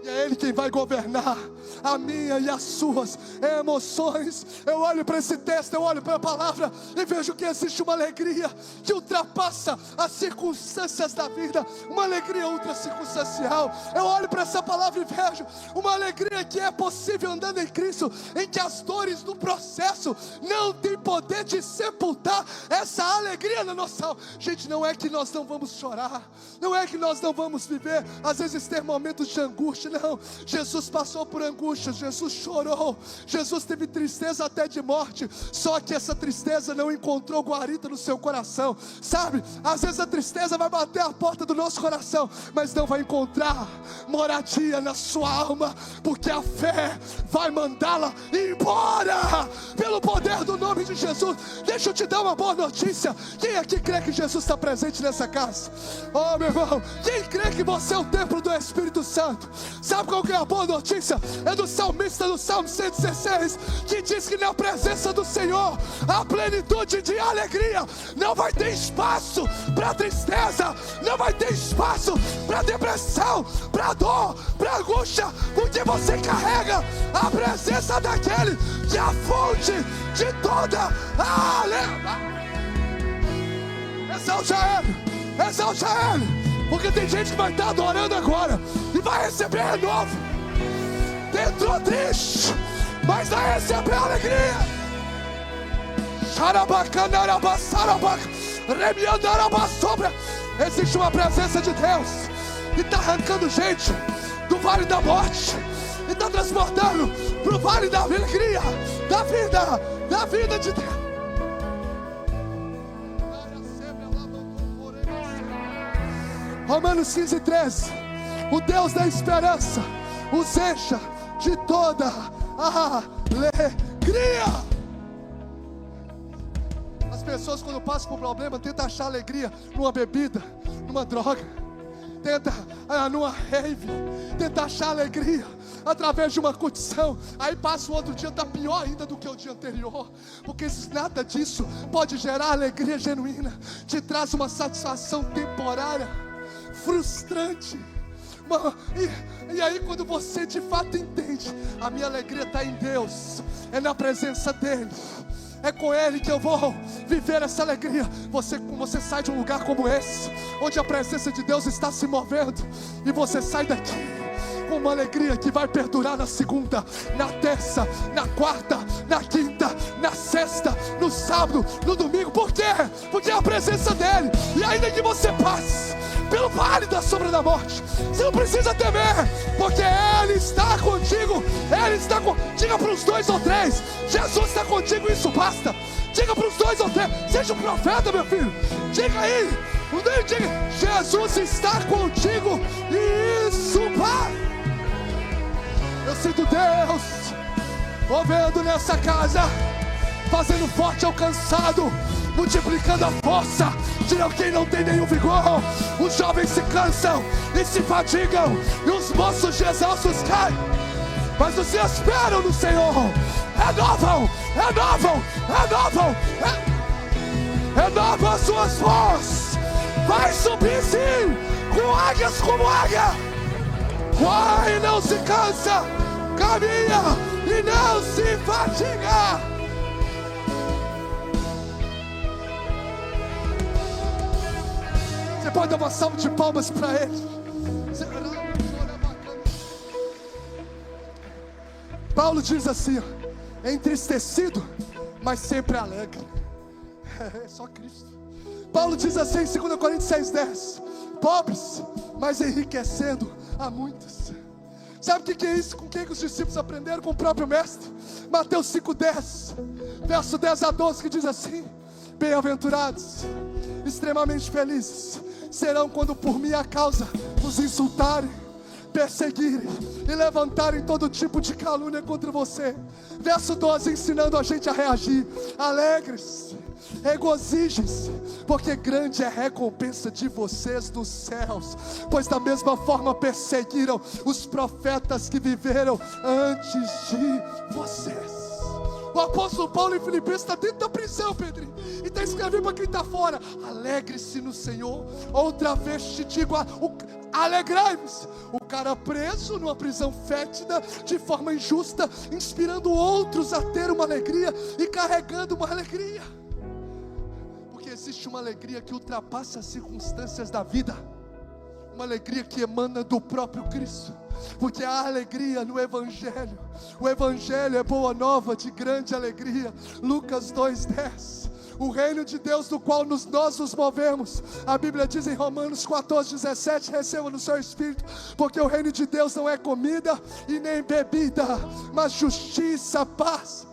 E é Ele quem vai governar a minha e as suas emoções. Eu olho para esse texto, eu olho para a palavra e vejo que existe uma alegria que ultrapassa as circunstâncias da vida, uma alegria ultra circunstancial. Eu olho para essa palavra e vejo uma alegria que é possível andando em Cristo, em que as dores do processo não têm poder de sepultar essa alegria na nossa alma. Gente, não é que nós não vamos chorar, não é que nós não vamos viver, às vezes ter momentos de angústia, não. Jesus passou por angústia, Jesus chorou, Jesus teve tristeza até de morte, só que essa tristeza não encontrou guarida no seu coração, sabe? Às vezes a tristeza vai bater a porta do nosso coração, mas não vai encontrar moradia na sua alma, porque a fé vai mandá-la embora, pelo poder do nome de Jesus. Deixa eu te dar uma boa notícia. Quem aqui crê que Jesus está presente nessa casa? Oh, meu irmão, quem crê que você é o templo do Espírito Santo? Sabe qual que é a boa notícia? É do salmista do Salmo 116, que diz que na presença do Senhor a plenitude de alegria. Não vai ter espaço para tristeza, não vai ter espaço para depressão, para dor, para angústia, porque você carrega a presença daquele que é a fonte de toda a alegria. Exalte a Ele, exalte a Ele. Porque tem gente que vai estar adorando agora e vai receber renovo. Entrou triste, mas vai receber alegria. Existe uma presença de Deus e está arrancando gente do vale da morte e está transportando para o vale da alegria, da vida de Deus. Romanos 15:13, o Deus da esperança os encha de toda a alegria. As pessoas, quando passam por problema, tentam achar alegria numa bebida, numa droga, tenta numa rave, tenta achar alegria através de uma curtição. Aí passa o outro dia, está pior ainda do que o dia anterior, porque nada disso pode gerar alegria genuína. Te traz uma satisfação temporária, frustrante. E aí quando você de fato entende, a minha alegria está em Deus, é na presença dEle, é com Ele que eu vou viver essa alegria. Você sai de um lugar como esse, onde a presença de Deus está se movendo, e você sai daqui com uma alegria que vai perdurar na segunda, na terça, na quarta, na quinta, na sexta, no sábado, no domingo. Por quê? Porque é a presença dEle. E ainda que você passe pelo vale da sombra da morte, você não precisa temer, porque Ele está contigo. Ele está com... Diga para os 2 ou 3, Jesus está contigo, isso basta. Diga para os 2 ou 3, seja um profeta, meu filho. Diga aí, diga, Jesus está contigo, e isso basta. Eu sinto Deus movendo nessa casa, fazendo forte ao cansado, multiplicando a força de quem não tem nenhum vigor. Os jovens se cansam e se fatigam, e os moços exaustos caem, mas os que esperam no Senhor renovam as suas forças. Vai subir sim, com águias como águia. Corre e não se cansa, caminha e não se fatiga. Você pode dar uma salva de palmas para Ele. Paulo diz assim, ó, entristecido, mas sempre alegre. É só Cristo. Paulo diz assim em 2 Coríntios 6,10: pobres, mas enriquecendo a muitos. Sabe o que é isso? Com quem que os discípulos aprenderam? Com o próprio mestre. Mateus 5,10, verso 10 a 12, que diz assim: bem-aventurados, extremamente felizes serão quando por minha causa os insultarem, perseguirem e levantarem todo tipo de calúnia contra você. Verso 12, ensinando a gente a reagir: alegres, regozijem-se, porque grande é a recompensa de vocês nos céus, pois da mesma forma perseguiram os profetas que viveram antes de vocês. O apóstolo Paulo em Filipenses está dentro da prisão, Pedrinho, e está escrevendo para quem está fora: alegre-se no Senhor. Outra vez te digo, alegrai-vos. O cara preso numa prisão fétida, de forma injusta, inspirando outros a ter uma alegria e carregando uma alegria, porque existe uma alegria que ultrapassa as circunstâncias da vida, uma alegria que emana do próprio Cristo, porque há alegria no Evangelho. O Evangelho é boa nova de grande alegria. Lucas 2,10. O reino de Deus do qual nós nos movemos, a Bíblia diz em Romanos 14,17: receba no seu espírito, porque o reino de Deus não é comida e nem bebida, mas justiça, paz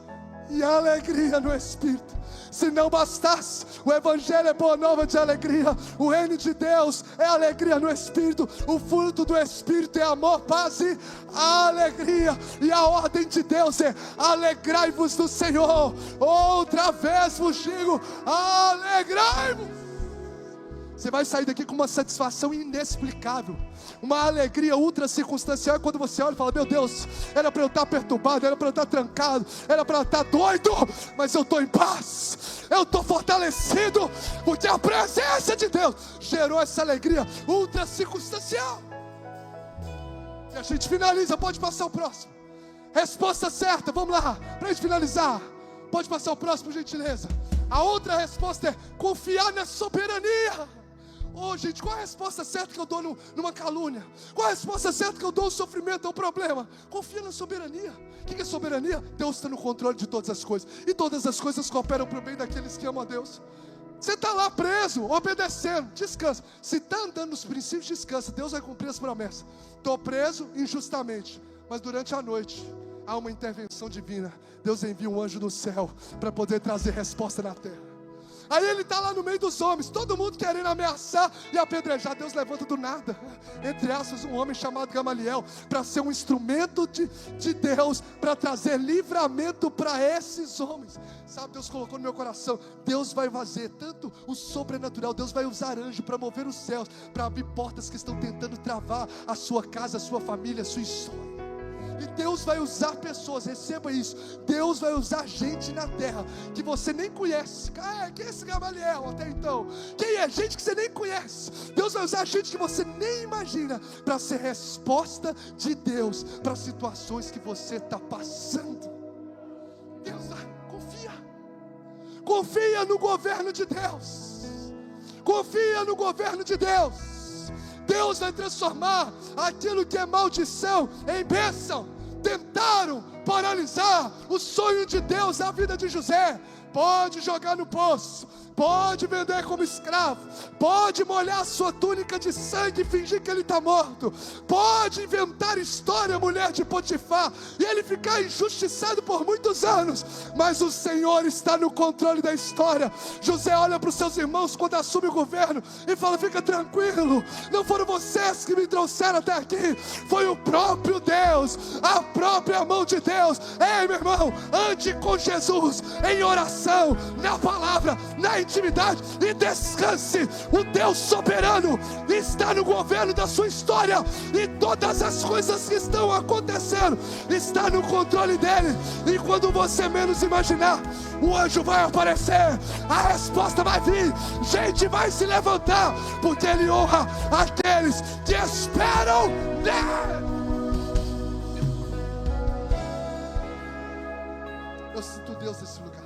e alegria no espírito. Se não bastasse, o Evangelho é boa nova de alegria. O reino de Deus é alegria no Espírito. O fruto do Espírito é amor, paz e alegria. E a ordem de Deus é: alegrai-vos no Senhor. Outra vez vos digo, alegrai-vos. Você vai sair daqui com uma satisfação inexplicável, uma alegria ultra circunstancial. É quando você olha e fala: meu Deus, era para eu estar perturbado, era para eu estar trancado, era para eu estar doido, mas eu estou em paz, eu estou fortalecido, porque a presença de Deus gerou essa alegria ultra circunstancial. E a gente finaliza, pode passar o próximo. Resposta certa, vamos lá, para a gente finalizar. Pode passar o próximo, por gentileza. A outra resposta é confiar na soberania. Gente, qual a resposta certa que eu dou numa calúnia? Qual a resposta certa que eu dou ao sofrimento, ao problema? Confia na soberania. O que é soberania? Deus está no controle de todas as coisas, e todas as coisas cooperam para o bem daqueles que amam a Deus. Você está lá preso, obedecendo, descansa. Se está andando nos princípios, descansa. Deus vai cumprir as promessas. Estou preso injustamente, mas durante a noite há uma intervenção divina. Deus envia um anjo do céu para poder trazer resposta na terra. Aí ele está lá no meio dos homens, todo mundo querendo ameaçar e apedrejar. Deus levanta do nada, entre aspas, um homem chamado Gamaliel, para ser um instrumento de Deus, para trazer livramento para esses homens. Sabe, Deus colocou no meu coração: Deus vai fazer tanto o sobrenatural, Deus vai usar anjo para mover os céus, para abrir portas que estão tentando travar a sua casa, a sua família, a sua história. E Deus vai usar pessoas, receba isso. Deus vai usar gente na terra que você nem conhece. Quem é esse Gamaliel até então? Quem é? Gente que você nem conhece. Deus vai usar gente que você nem imagina, para ser resposta de Deus para situações que você está passando. Deus vai, confia no governo de Deus. Confia no governo de Deus. Deus vai transformar aquilo que é maldição em bênção. Tentaram paralisar o sonho de Deus na vida de José. Pode jogar no poço, pode vender como escravo, pode molhar a sua túnica de sangue e fingir que ele está morto, pode inventar história, mulher de Potifar, e ele ficar injustiçado por muitos anos, mas o Senhor está no controle da história. José olha para os seus irmãos quando assume o governo e fala: fica tranquilo, não foram vocês que me trouxeram até aqui, foi o próprio Deus, a própria mão de Deus. Ei, meu irmão, ande com Jesus em oração, na palavra, na intimidade, e descanse. O Deus soberano está no governo da sua história, e todas as coisas que estão acontecendo está no controle dele. E quando você menos imaginar, o anjo vai aparecer, a resposta vai vir, gente vai se levantar, porque ele honra aqueles que esperam nele. Eu sinto Deus nesse lugar.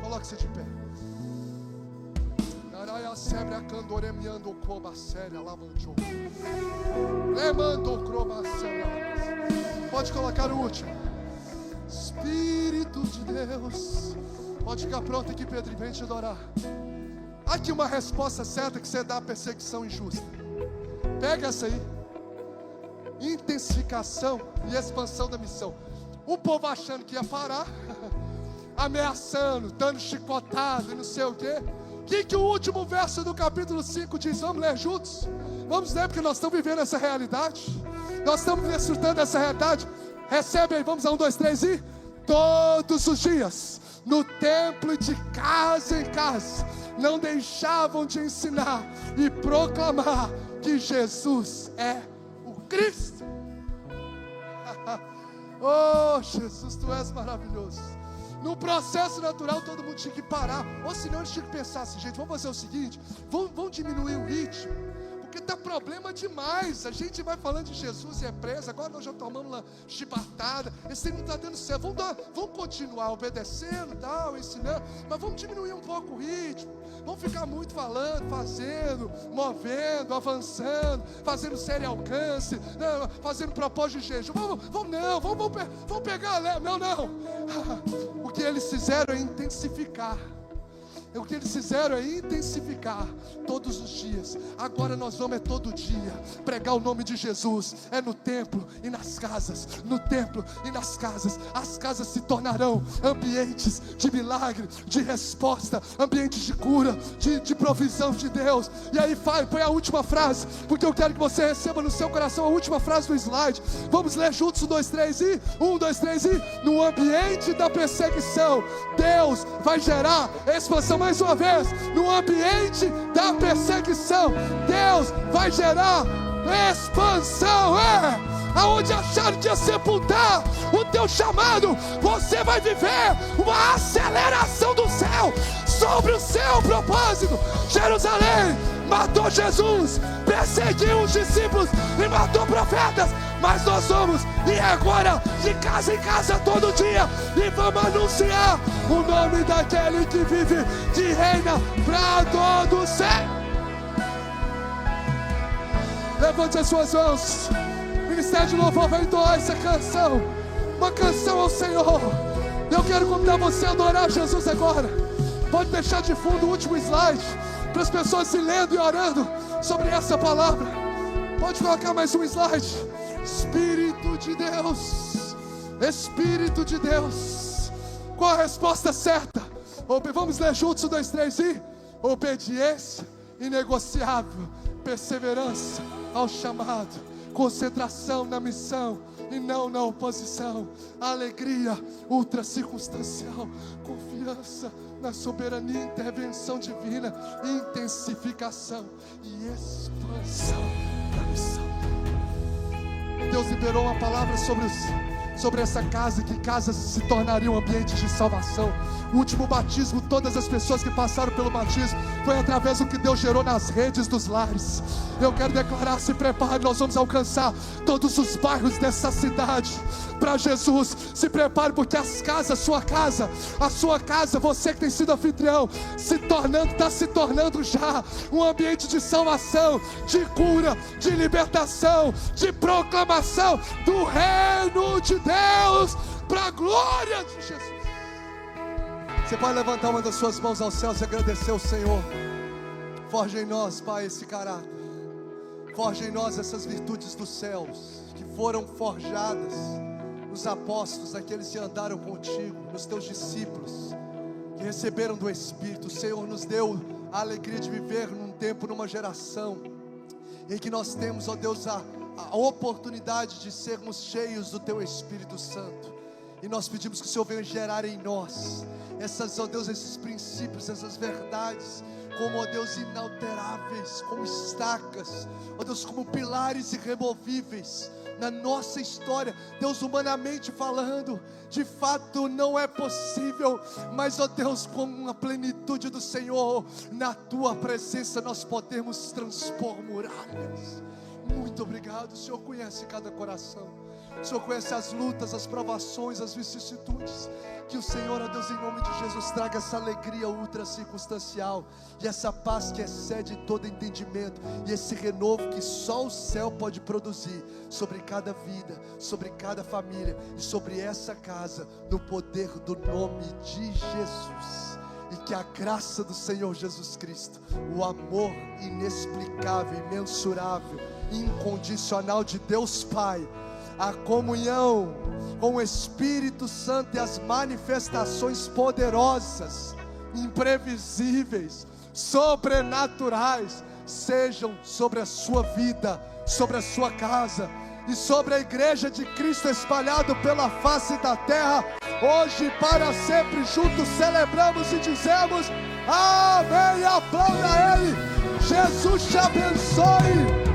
Coloque-se de pé. Pode colocar o último. Espírito de Deus. Pode ficar pronto aqui, Pedro, vem te adorar. Aqui uma resposta certa que você dá à perseguição injusta. Pega essa aí. Intensificação e expansão da missão. O povo achando que ia parar, ameaçando, dando chicotado e não sei o quê. O que o último verso do capítulo 5 diz? Vamos ler juntos? Vamos ler, porque nós estamos vivendo essa realidade. Nós estamos desfrutando dessa realidade. Recebe aí, vamos a 1, 2, 3 e... Todos os dias, no templo e de casa em casa, não deixavam de ensinar e proclamar que Jesus é o Cristo. Oh Jesus, Tu és maravilhoso. No processo natural todo mundo tinha que parar, ou senão eles tinham que pensar assim: gente, vamos fazer o seguinte, vamos diminuir o ritmo, porque está problema demais. A gente vai falando de Jesus e é preso. Agora nós já tomamos uma chibatada. Esse não está dando certo. Vamos continuar obedecendo, tal, ensinando, mas vamos diminuir um pouco o ritmo. Vamos ficar muito falando, fazendo, movendo, avançando, fazendo série alcance, fazendo propósito de jejum. Vamos pegar leve. Não. O que eles fizeram é intensificar. O que eles fizeram é intensificar todos os dias. Agora nós vamos todo dia pregar o nome de Jesus. É no templo e nas casas. No templo e nas casas. As casas se tornarão ambientes de milagre, de resposta, ambientes de cura, de provisão de Deus. E aí põe a última frase, porque eu quero que você receba no seu coração a última frase do slide. Vamos ler juntos, 1, 2, 3 e... 1, 2, 3 e... No ambiente da perseguição, Deus vai gerar expansão. Mais uma vez, no ambiente da perseguição, Deus vai gerar expansão. Aonde acharam de sepultar o teu chamado, você vai viver uma aceleração do céu sobre o seu propósito. Jerusalém matou Jesus, perseguiu os discípulos e matou profetas, mas nós vamos ir agora de casa em casa todo dia e vamos anunciar o nome daquele que vive, que reina para todo o céu. Levante as suas mãos. O Ministério de Louvor vai entoar essa canção, uma canção ao Senhor. Eu quero convidar você a adorar Jesus agora. Pode deixar de fundo o último slide, para as pessoas se lendo e orando sobre essa palavra. Pode colocar mais um slide. Espírito de Deus, Espírito de Deus. Qual a resposta certa? Vamos ler juntos, 1, 2, 3 e... Obediência inegociável, perseverança ao chamado, concentração na missão e não na oposição, alegria ultra circunstancial, confiança na soberania e intervenção divina, intensificação e expansão da missão. Deus liberou uma palavra sobre essa casa, que casas se tornariam ambientes de salvação. O último batismo, todas as pessoas que passaram pelo batismo, foi através do que Deus gerou nas redes dos lares. Eu quero declarar: se prepare, nós vamos alcançar todos os bairros dessa cidade para Jesus. Se prepare, porque as casas, a sua casa, você que tem sido anfitrião, está se tornando já um ambiente de salvação, de cura, de libertação, de proclamação do reino de Deus, para a glória de Jesus. Você pode levantar uma das suas mãos aos céus e agradecer ao Senhor. Forja em nós, Pai, esse caráter. Forja em nós essas virtudes dos céus, que foram forjadas nos apóstolos, aqueles que andaram contigo, nos teus discípulos, que receberam do Espírito. O Senhor nos deu a alegria de viver num tempo, numa geração, em que nós temos, ó Deus, a oportunidade de sermos cheios do Teu Espírito Santo. E nós pedimos que o Senhor venha gerar em nós essas, ó Deus, esses princípios, essas verdades, como, ó Deus, inalteráveis, como estacas, ó Deus, como pilares irremovíveis na nossa história. Deus, humanamente falando, de fato não é possível, mas, ó Deus, com a plenitude do Senhor, na Tua presença nós podemos transpor muralhas. Muito obrigado. O Senhor conhece cada coração. O Senhor conhece as lutas, as provações, as vicissitudes. Que o Senhor, ó Deus, em nome de Jesus, traga essa alegria ultra circunstancial, e essa paz que excede todo entendimento, e esse renovo que só o céu pode produzir, sobre cada vida, sobre cada família, e sobre essa casa, no poder do nome de Jesus. E que a graça do Senhor Jesus Cristo, o amor inexplicável, imensurável, incondicional de Deus Pai, a comunhão com o Espírito Santo e as manifestações poderosas, imprevisíveis, sobrenaturais, sejam sobre a sua vida, sobre a sua casa e sobre a igreja de Cristo espalhado pela face da terra, hoje e para sempre. Juntos celebramos e dizemos amém. Aplauda Ele. Jesus te abençoe.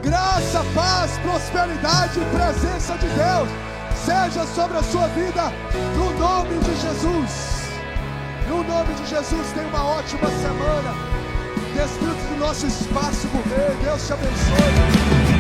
Graça, paz, prosperidade e presença de Deus seja sobre a sua vida, no nome de Jesus. No nome de Jesus, tenha uma ótima semana. Desfrute do nosso espaço, Rei. Deus te abençoe.